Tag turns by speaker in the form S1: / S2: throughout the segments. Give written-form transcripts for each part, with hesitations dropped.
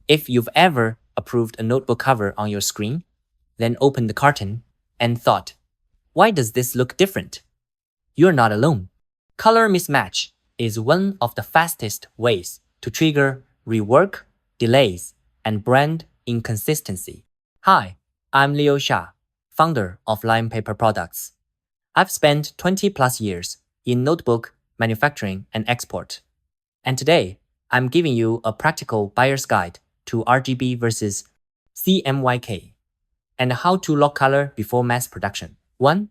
S1: If you've ever approved a notebook cover on your screen, then opened the carton and thought, why does this look different? You're not alone. Color mismatch is one of the fastest ways to trigger rework, delays, and brand inconsistency. Hi, I'm Leo Xia, founder of Lime Paper Products. I've spent 20 plus years in notebook manufacturing and export. And today, I'm giving you a practical buyer's guide to RGB versus CMYK and how to lock color before mass production. 1.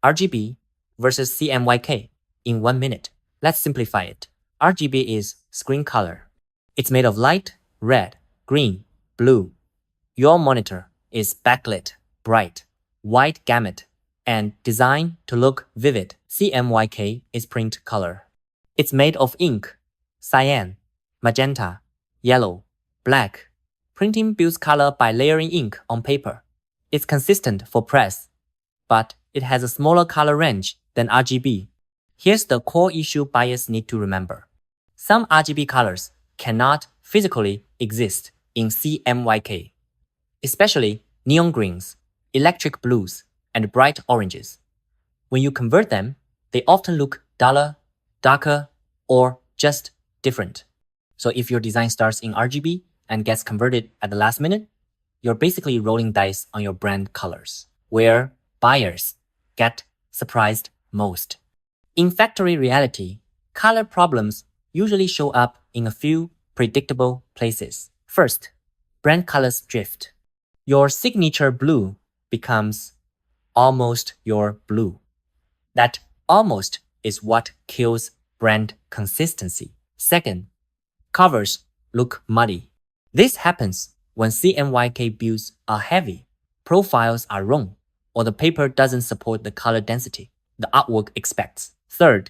S1: RGB versus CMYK in 1 minute. Let's simplify it. RGB is screen color. It's made of light, red, green, blue. Your monitor is backlit, bright, white gamut, and designed to look vivid. CMYK is print color. It's made of ink, cyan, magenta, yellow, black. Printing builds color by layering ink on paper. It's consistent for press, but it has a smaller color range than RGB. Here's the core issue buyers need to remember. Some RGB colors cannot physically exist in CMYK, especially neon greens, electric blues, and bright oranges. When you convert them, they often look duller, darker, or just different. So if your design starts in RGB and gets converted at the last minute, you're basically rolling dice on your brand colors, where buyers get surprised most. In factory reality, color problems usually show up in a few predictable places. First, brand colors drift. Your signature blue becomes almost your blue. That almost is what kills brand consistency. Second, covers look muddy. This happens when CMYK builds are heavy, profiles are wrong, or the paper doesn't support the color density the artwork expects. Third,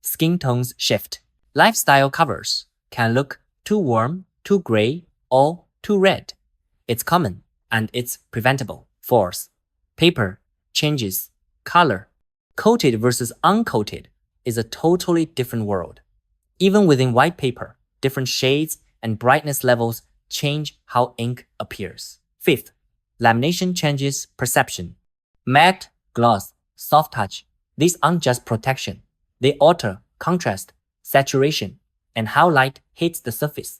S1: skin tones shift. Lifestyle covers can look too warm, too gray, or too red. It's common and it's preventable. Fourth, paper changes color. Coated versus uncoated is a totally different world. Even within white paper, different shades and brightness levels change how ink appears. Fifth, lamination changes perception. Matte, gloss, soft touch, these aren't just protection. They alter contrast, saturation, and how light hits the surface.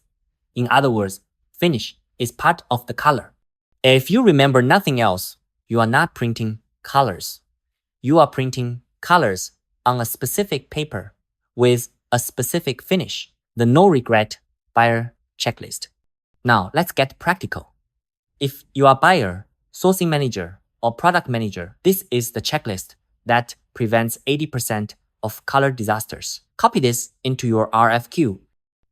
S1: In other words, finish is part of the color. If you remember nothing else, you are not printing colors. You are printing colors on a specific paper with a specific finish. The no regret buyer checklist. Now let's get practical. If you are buyer, sourcing manager, or product manager, this is the checklist that prevents 80% of color disasters. Copy this into your RFQ.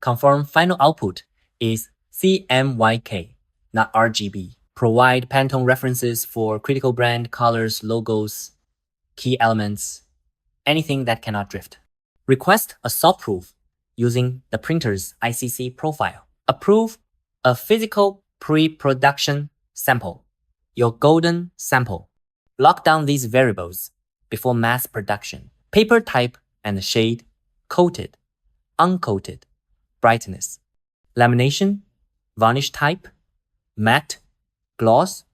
S1: Confirm final output is CMYK, not RGB. Provide Pantone references for critical brand colors, logos, key elements, anything that cannot drift. Request a soft proof using the printer's ICC profile. Approve a physical pre-production sample, your golden sample. Lock down these variables before mass production. Paper type and shade, coated, uncoated, brightness, lamination, varnish type, matte, gloss,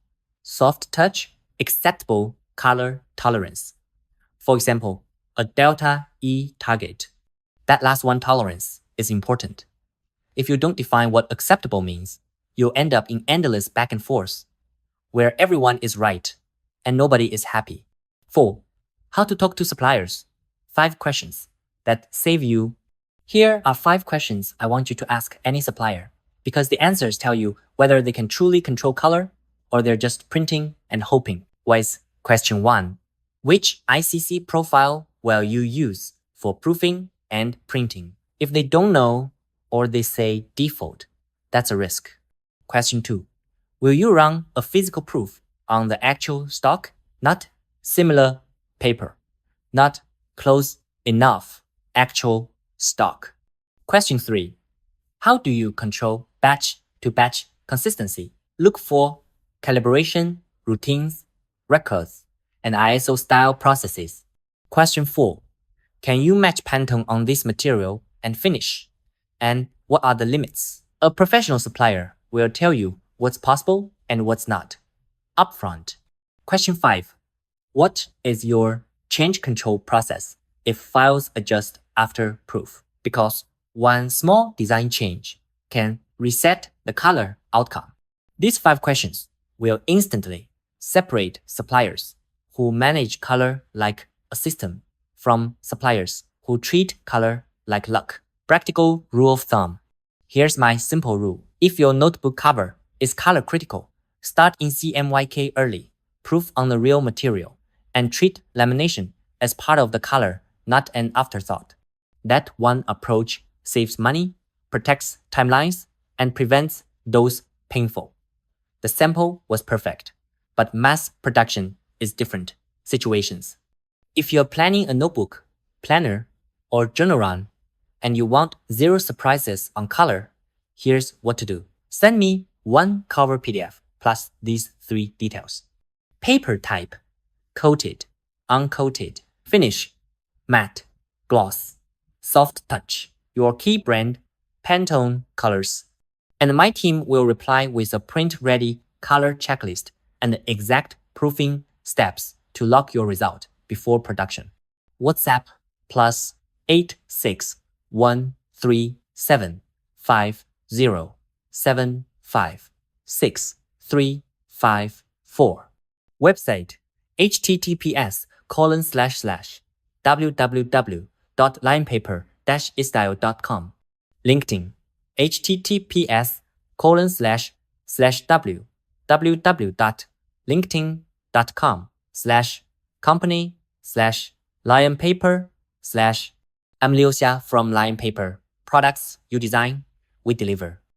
S1: soft touch, acceptable color tolerance. For example, a delta E target. That last one, tolerance, is important. If you don't define what acceptable means, you'll end up in endless back and forth, where everyone is right and nobody is happy. 4. How to talk to suppliers. 5 questions that save you. Here are 5 questions I want you to ask any supplier, because the answers tell you whether they can truly control color or they're just printing and hoping. Question 1. Which ICC profile will you use for proofing and printing? If they don't know or they say default, that's a risk. Question 2. Will you run a physical proof on the actual stock, not similar paper, not close enough actual stock? Question 3. How do you control batch-to-batch consistency? Look for calibration, routines, records, and ISO style processes. Question 4. Can you match Pantone on this material and finish? And what are the limits? A professional supplier will tell you what's possible and what's not. Upfront. Question 5. What is your change control process if files adjust after proof? Because one small design change can reset the color outcome. These 5 questions will instantly separate suppliers who manage color like a system from suppliers who treat color like luck. Practical rule of thumb. Here's my simple rule. If your notebook cover is color critical, start in CMYK early, proof on the real material, and treat lamination as part of the color, not an afterthought. That one approach saves money, protects timelines, and prevents those painful. The sample was perfect, but mass production is different situations. If you're planning a notebook, planner, or journal run, and you want 0 surprises on color, here's what to do. Send me one cover PDF plus these 3 details. Paper type, coated, uncoated, finish, matte, gloss, soft touch, your key brand, Pantone colors. And my team will reply with a print-ready color checklist and the exact proofing steps to lock your result before production. WhatsApp plus 8611375075634. Website https://www.linepaper-istyle.com. LinkedIn https://www.linkedin.com/company/lionpaper/ I'm Liu Xia from Lion Paper. Products you design, we deliver.